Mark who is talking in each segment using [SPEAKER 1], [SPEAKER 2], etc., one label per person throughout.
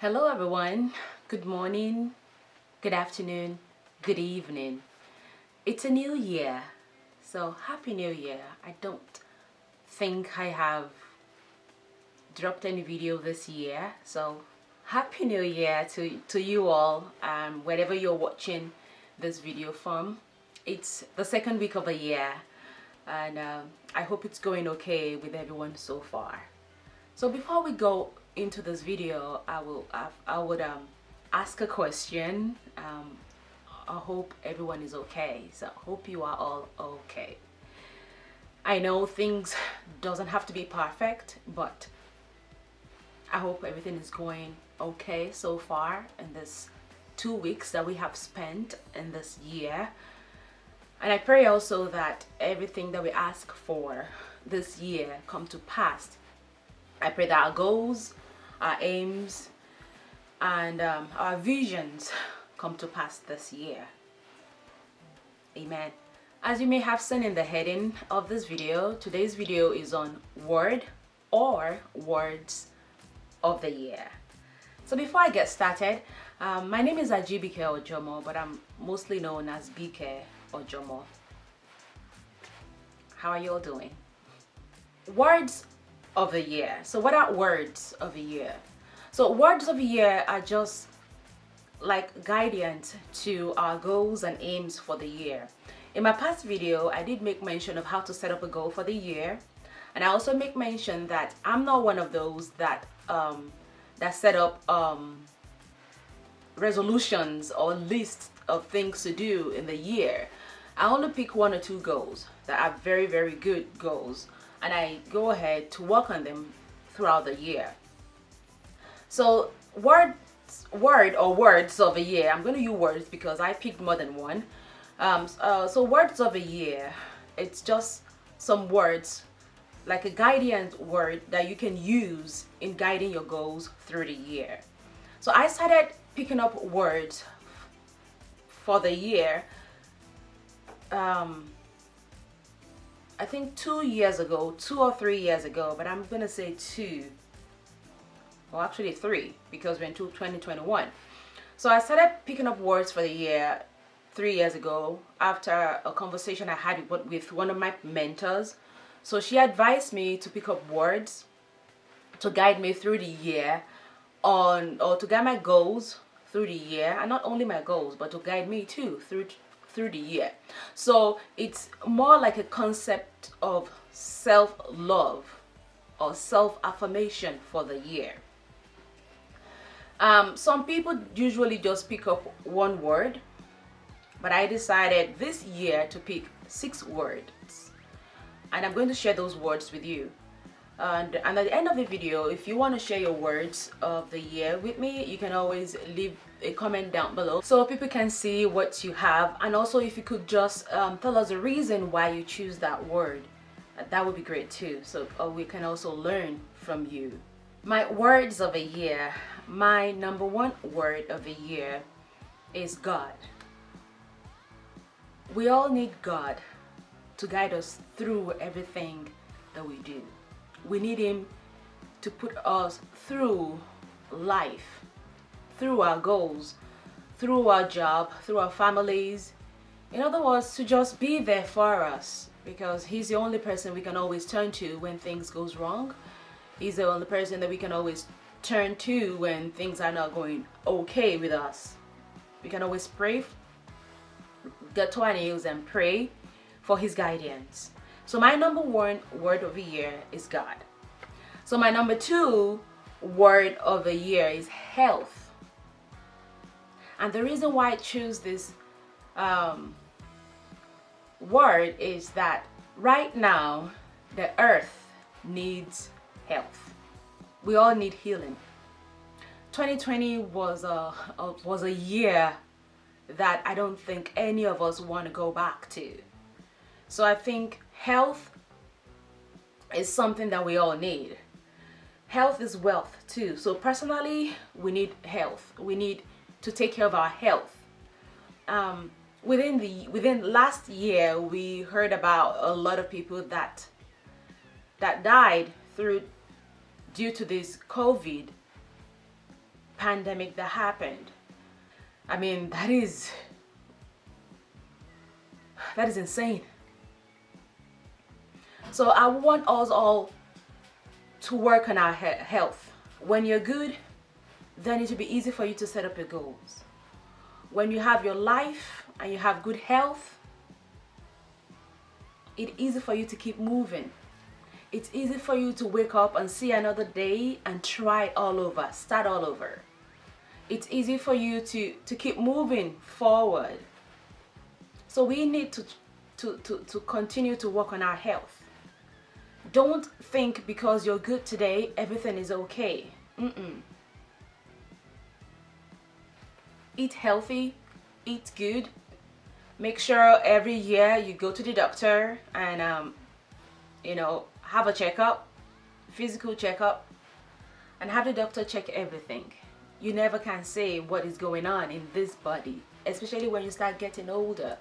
[SPEAKER 1] Hello everyone, good morning, good afternoon, good evening. It's a new year, so happy new year. I don't think I have dropped any video this year, so happy new year to you all, wherever you're watching this video from. It's the second week of the year, and I hope it's going okay with everyone so far. So before we go into this video, I would ask a question. I hope everyone is okay. So I hope you are all okay. I know things doesn't have to be perfect, but I hope everything is going okay so far in this 2 weeks that we have spent in this year. And I pray also that everything that we ask for this year come to pass. I pray that our goals, our aims, and our visions come to pass this year. Amen. As you may have seen in the heading of this video, today's video is on word or words of the year. So before I get started, my name is Ajibike Ojomo, but I'm mostly known as Bike Ojomo. How are you all doing? Words of the year. So what are words of the year? So words of the year are just like guidance to our goals and aims for the year. In my past video, I did make mention of how to set up a goal for the year, and I also make mention that I'm not one of those that set up resolutions or lists of things to do in the year. I only pick 1 or 2 goals that are very, very good goals, and I go ahead to work on them throughout the year. So word or words of a year, I'm going to use words because I picked more than one. So words of a year, it's just some words, like a guidance word that you can use in guiding your goals through the year. So I started picking up words for the year I think 2 or 3 years ago, but I'm gonna say 2, well actually 3, because we're into 2021. So I started picking up words for the year 3 years ago after a conversation I had with one of my mentors. So she advised me to pick up words to guide me through the year or to guide my goals through the year, and not only my goals but to guide me too through the year. So it's more like a concept of self-love or self-affirmation for the year. Some people usually just pick up 1 word, but I decided this year to pick 6 words, and I'm going to share those words with you. And at the end of the video, if you want to share your words of the year with me, you can always leave a comment down below so people can see what you have, and also if you could just tell us the reason why you choose that word, that would be great too, so we can also learn from you. My words of the year, my number 1 word of the year is God. We all need God to guide us through everything that we do. We need Him to put us through life, through our goals, through our job, through our families. In other words, to just be there for us, because He's the only person we can always turn to when things goes wrong. He's the only person that we can always turn to when things are not going okay with us. We can always pray, get to our knees and pray for His guidance. So my number 1 word of the year is God. So my number 2 word of the year is health. And the reason why I choose this word is that right now the earth needs health. We all need healing. 2020 was a year that I don't think any of us want to go back to. So I think health is something that we all need. Health is wealth too. So personally, we need health. We need to take care of our health. Within last year, we heard about a lot of people that died due to this COVID pandemic that happened. I mean, that is insane. So I want us all to work on our health. When you're good, then it will be easy for you to set up your goals. When you have your life and you have good health, it's easy for you to keep moving. It's easy for you to wake up and see another day and try all over, start all over. It's easy for you to keep moving forward. So we need to continue to work on our health. Don't think because you're good today, everything is okay. Eat healthy, eat good. Make sure every year you go to the doctor and have a checkup, physical checkup, and have the doctor check everything. You never can say what is going on in this body, especially when you start getting older.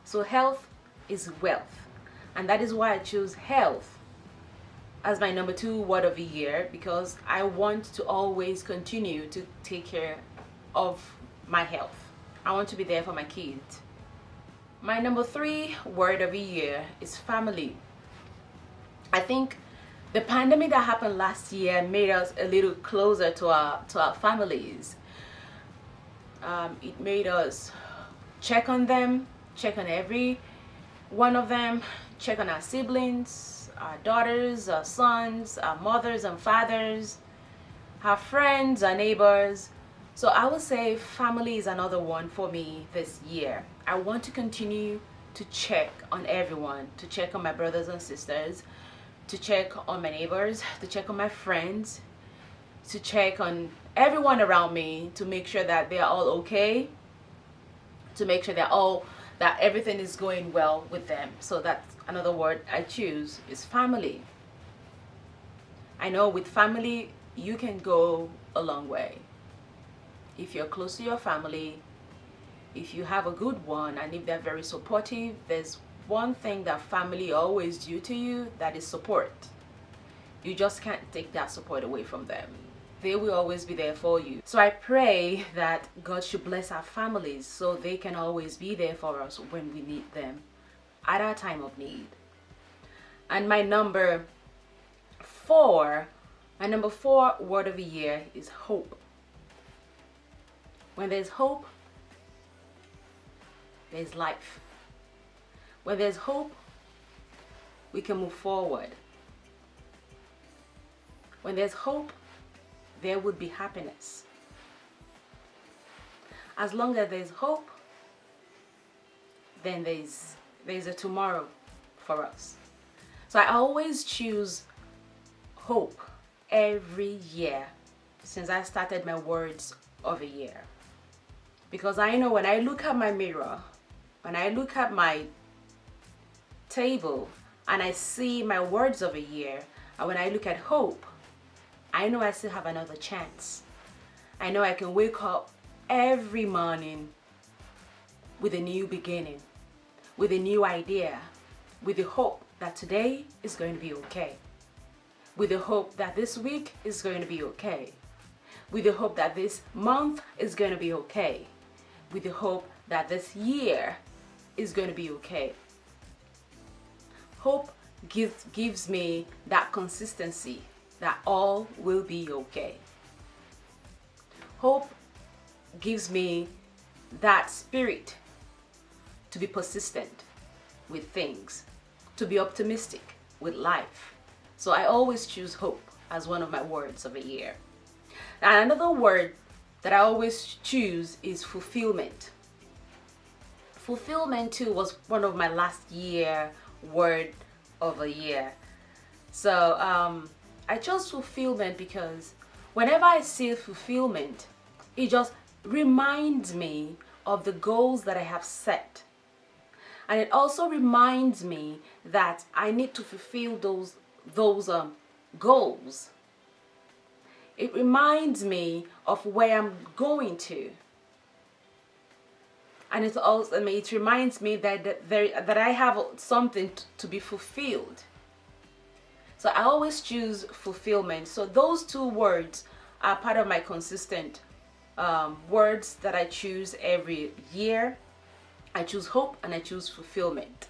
[SPEAKER 1] So health is wealth, and that is why I choose health as my number 2 word of the year, because I want to always continue to take care of my health. I want to be there for my kids. My number 3 word of the year is family. I think the pandemic that happened last year made us a little closer to our families. It made us check on them, check on every one of them, check on our siblings, our daughters, our sons, our mothers and fathers, our friends, our neighbors. So I would say family is another one for me this year. I want to continue to check on everyone, to check on my brothers and sisters, to check on my neighbors, to check on my friends, to check on everyone around me, to make sure that they're all okay, to make sure that everything is going well with them. So that's another word I choose, is family. I know with family you can go a long way. If you're close to your family, if you have a good one, and if they're very supportive, there's one thing that family always do to you, that is support. You just can't take that support away from them. They will always be there for you. So I pray that God should bless our families so they can always be there for us when we need them at our time of need. And my number 4 word of the year is hope. When there's hope, there's life. When there's hope, we can move forward. When there's hope, there would be happiness. As long as there's hope, then there's a tomorrow for us. So I always choose hope every year since I started my words of a year. Because I know when I look at my mirror, when I look at my table and I see my words of a year, and when I look at hope, I know I still have another chance. I know I can wake up every morning with a new beginning, with a new idea, with the hope that today is going to be okay, with the hope that this week is going to be okay, with the hope that this month is going to be okay, with the hope that this year is going to be okay. Hope gives me that consistency that all will be okay. Hope gives me that spirit to be persistent with things, to be optimistic with life. So I always choose hope as one of my words of a year. And another word that I always choose is fulfillment. Fulfillment too was one of my last year word of a year. So I chose fulfillment because whenever I see fulfillment, it just reminds me of the goals that I have set. And it also reminds me that I need to fulfill those goals. It reminds me of where I'm going to. And it reminds me that I have something to be fulfilled. So I always choose fulfillment. So those two words are part of my consistent words that I choose every year. I choose hope and I choose fulfillment.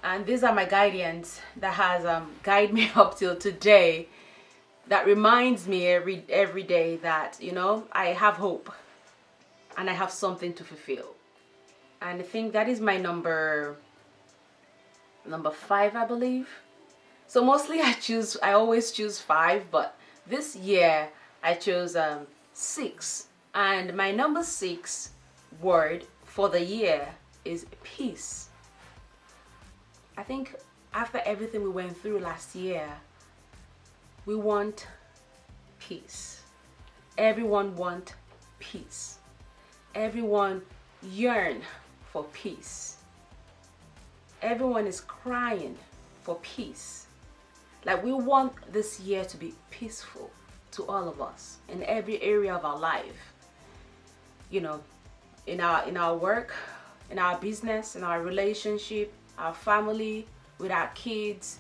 [SPEAKER 1] And these are my guidance that has guided me up till today, that reminds me every day that, you know, I have hope and I have something to fulfill. And I think that is my number 5, I believe. So mostly I always choose 5, but this year I chose 6. And my number 6 word for the year is peace. I think after everything we went through last year, we want peace. Everyone wants peace. Everyone yearn for peace. Everyone is crying for peace. Like, we want this year to be peaceful to all of us in every area of our life. You know, in our work, in our business, in our relationship, our family, with our kids,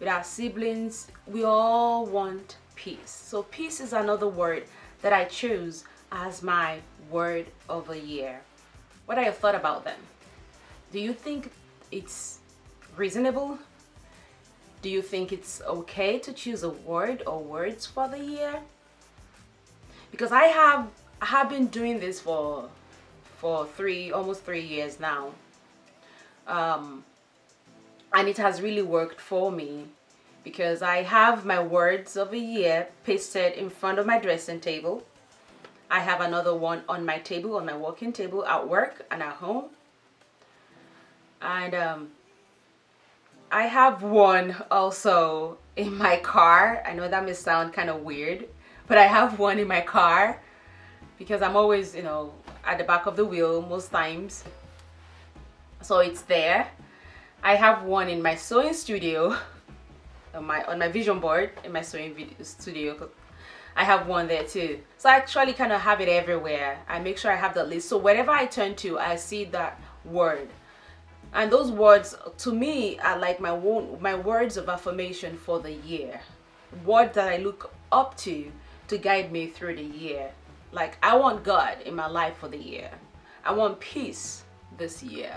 [SPEAKER 1] with our siblings. We all want peace. So peace is another word that I choose as my word of the year. What are your thoughts about them? Do you think it's reasonable? Do you think it's okay to choose a word or words for the year? Because I have been doing this for almost 3 years now. And it has really worked for me, because I have my words of the year pasted in front of my dressing table. I have another one on my table, on my working table at work and at home. And I have one also in my car. I know that may sound kind of weird, but I have one in my car because I'm always, you know, at the back of the wheel most times. So it's there. I have one in my sewing studio, on my vision board in my sewing studio. I have one there too. So I actually kind of have it everywhere. I make sure I have the list. So wherever I turn to, I see that word. And those words to me are like my words of affirmation for the year. Words that I look up to guide me through the year. Like, I want God in my life for the year. I want peace this year.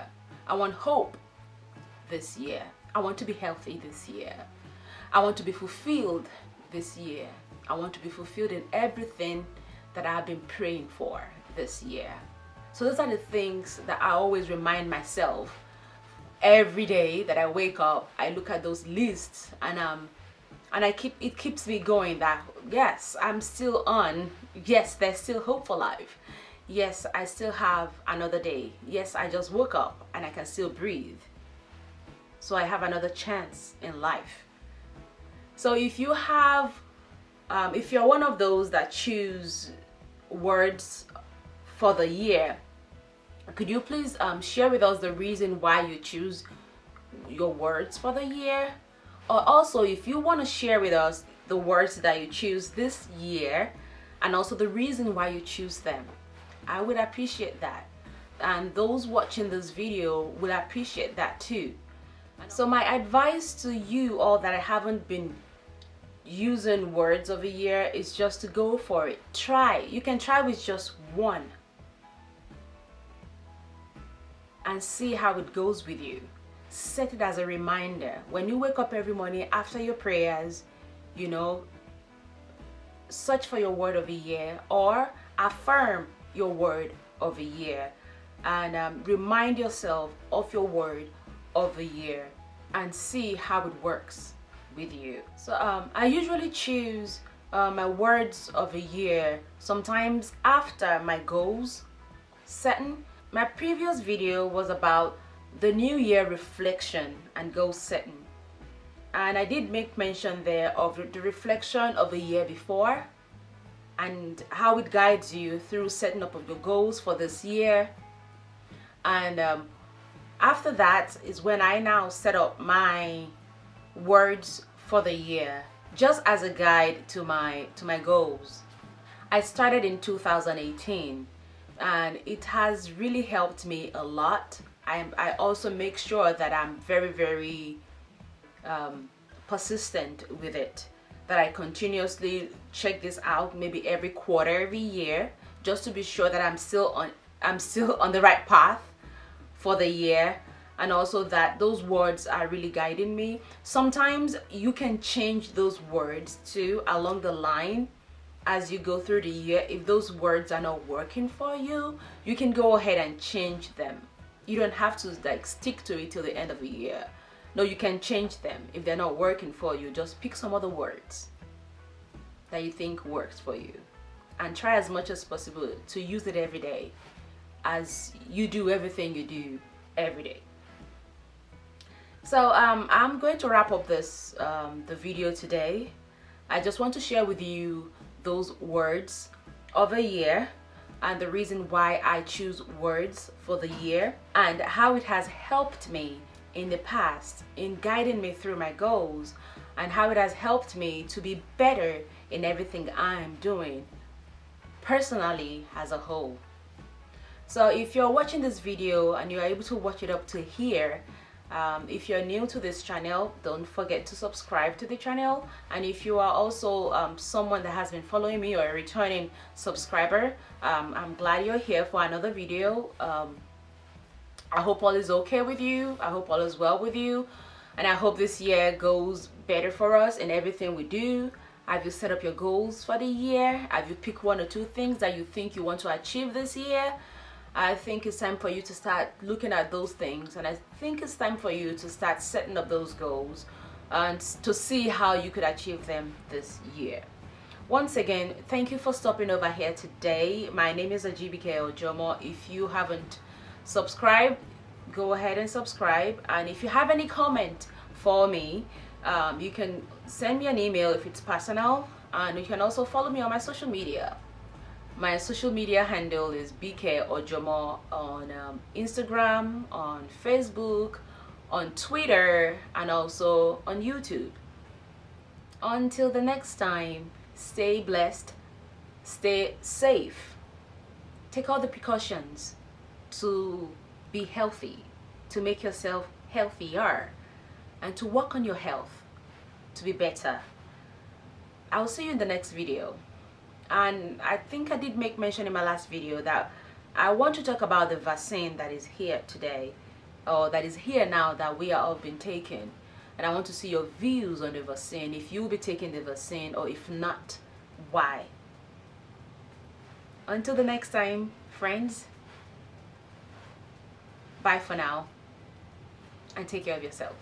[SPEAKER 1] I want hope this year. I want to be healthy this year. I want to be fulfilled this year. I want to be fulfilled in everything that I've been praying for this year. So those are the things that I always remind myself every day that I wake up. I look at those lists and it keeps me going, that yes, I'm still on. Yes, there's still hope for life. Yes, I still have another day. Yes, I just woke up and I can still breathe. So I have another chance in life. So if you have, if you're one of those that choose words for the year, could you please share with us the reason why you choose your words for the year? Or also, if you want to share with us the words that you choose this year and also the reason why you choose them, I would appreciate that. And those watching this video will appreciate that too. So my advice to you all that I haven't been using words of the year is just to go for it. Try. You can try with just one and see how it goes with you. Set it as a reminder. When you wake up every morning after your prayers, you know, search for your word of the year or affirm your word of the year, and remind yourself of your word of the year and see how it works with you. So I usually choose my words of the year sometimes after my goals setting. My previous video was about the new year reflection and goal setting, and I did make mention there of the reflection of the year before and how it guides you through setting up of your goals for this year. And after that is when I now set up my words for the year, just as a guide to my goals. I started in 2018 and it has really helped me a lot. I also make sure that I'm very persistent with it, that I continuously check this out, maybe every quarter, every year, just to be sure that I'm still on the right path for the year, and also that those words are really guiding me. Sometimes you can change those words too along the line as you go through the year. If those words are not working for you, you can go ahead and change them. You don't have to like stick to it till the end of the year. No, you can change them. If they're not working for you, just pick some other words that you think works for you and try as much as possible to use it every day, as you do everything you do every day. So I'm going to wrap up this the video today. I just want to share with you those words of a year and the reason why I choose words for the year and how it has helped me in the past in guiding me through my goals, and how it has helped me to be better in everything I'm doing personally as a whole. So if you're watching this video and you're able to watch it up to here, if you're new to this channel, don't forget to subscribe to the channel. And if you are also someone that has been following me or a returning subscriber, I'm glad you're here for another video. I hope all is okay with you. I hope all is well with you. And I hope this year goes better for us in everything we do. Have you set up your goals for the year? Have you picked one or two things that you think you want to achieve this year? I think it's time for you to start looking at those things, and I think it's time for you to start setting up those goals and to see how you could achieve them this year. Once again, thank you for stopping over here today. My name is Ojomo. If you haven't subscribed, go ahead and subscribe. And if you have any comment for me, you can send me an email if it's personal, and you can also follow me on my social media. My social media handle is BK Ojomo on Instagram, on Facebook, on Twitter, and also on YouTube. Until the next time, stay blessed, stay safe, take all the precautions to be healthy, to make yourself healthier, and to work on your health to be better. I'll see you in the next video. And I think I did make mention in my last video that I want to talk about the vaccine that is here today, or that is here now, that we are all been taking. And I want to see your views on the vaccine, if you will be taking the vaccine, or if not, why. Until the next time, friends, bye for now, and take care of yourself.